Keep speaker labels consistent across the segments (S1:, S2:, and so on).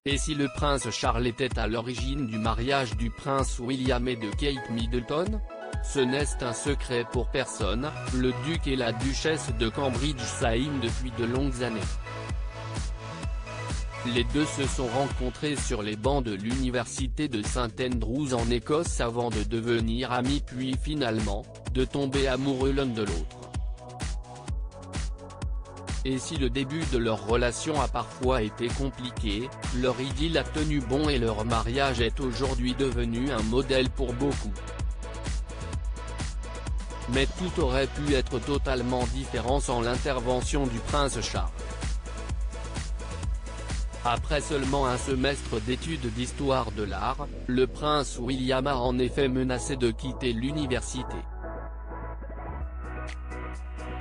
S1: Et si le prince Charles était à l'origine du mariage du prince William et de Kate Middleton? Ce n'est un secret pour personne, le duc et la duchesse de Cambridge s'aiment depuis de longues années. Les deux se sont rencontrés sur les bancs de l'université de St Andrews en Écosse avant de devenir amis puis finalement, de tomber amoureux l'un de l'autre. Et si le début de leur relation a parfois été compliqué, leur idylle a tenu bon et leur mariage est aujourd'hui devenu un modèle pour beaucoup. Mais tout aurait pu être totalement différent sans l'intervention du prince Charles. Après seulement un semestre d'études d'histoire de l'art, le prince William a en effet menacé de quitter l'université.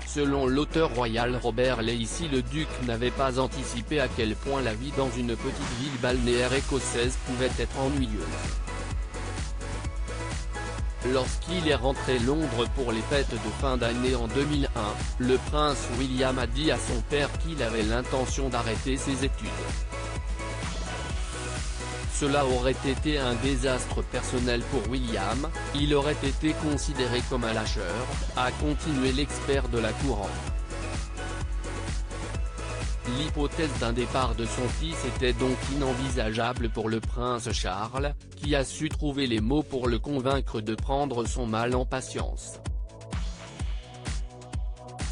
S1: Selon l'auteur royal Robert Lacey, le duc n'avait pas anticipé à quel point la vie dans une petite ville balnéaire écossaise pouvait être ennuyeuse. Lorsqu'il est rentré Londres pour les fêtes de fin d'année en 2001, le prince William a dit à son père qu'il avait l'intention d'arrêter ses études. Cela aurait été un désastre personnel pour William, il aurait été considéré comme un lâcheur, a continué l'expert de la couronne. L'hypothèse d'un départ de son fils était donc inenvisageable pour le prince Charles, qui a su trouver les mots pour le convaincre de prendre son mal en patience.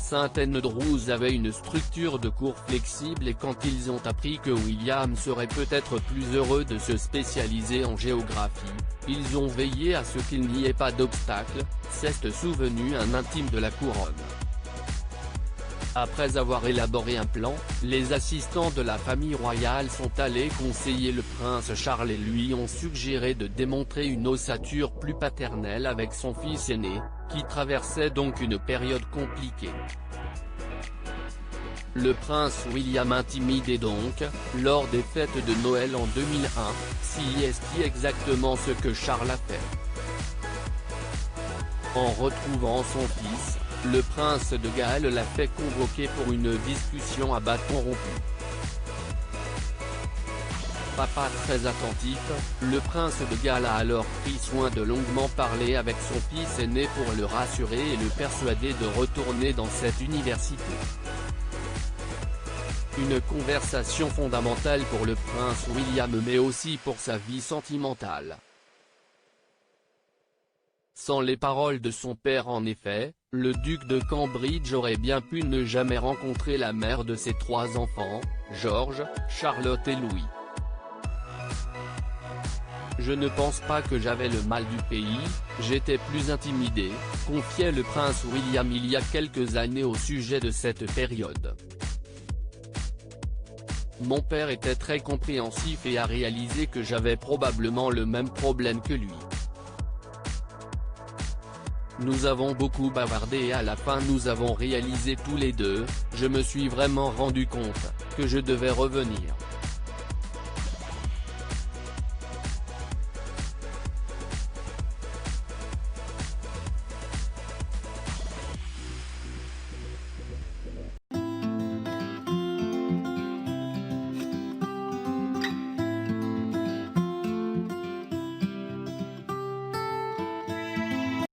S1: St Andrews avait une structure de cours flexible et quand ils ont appris que William serait peut-être plus heureux de se spécialiser en géographie, ils ont veillé à ce qu'il n'y ait pas d'obstacle, s'est souvenu un intime de la couronne. Après avoir élaboré un plan, les assistants de la famille royale sont allés conseiller le prince Charles et lui ont suggéré de démontrer une ossature plus paternelle avec son fils aîné, qui traversait donc une période compliquée. Le prince William intimidé donc, lors des fêtes de Noël en 2001, si est exactement ce que Charles a fait. En retrouvant son fils, le prince de Galles l'a fait convoquer pour une discussion à bâton rompu. Papa très attentif, le prince de Galles a alors pris soin de longuement parler avec son fils aîné pour le rassurer et le persuader de retourner dans cette université. Une conversation fondamentale pour le prince William mais aussi pour sa vie sentimentale. Sans les paroles de son père en effet, le duc de Cambridge aurait bien pu ne jamais rencontrer la mère de ses 3 enfants, George, Charlotte et Louis. Je ne pense pas que j'avais le mal du pays, j'étais plus intimidé, confiait le prince William il y a quelques années au sujet de cette période. Mon père était très compréhensif et a réalisé que j'avais probablement le même problème que lui. Nous avons beaucoup bavardé et à la fin nous avons réalisé tous les deux, je me suis vraiment rendu compte, que je devais revenir.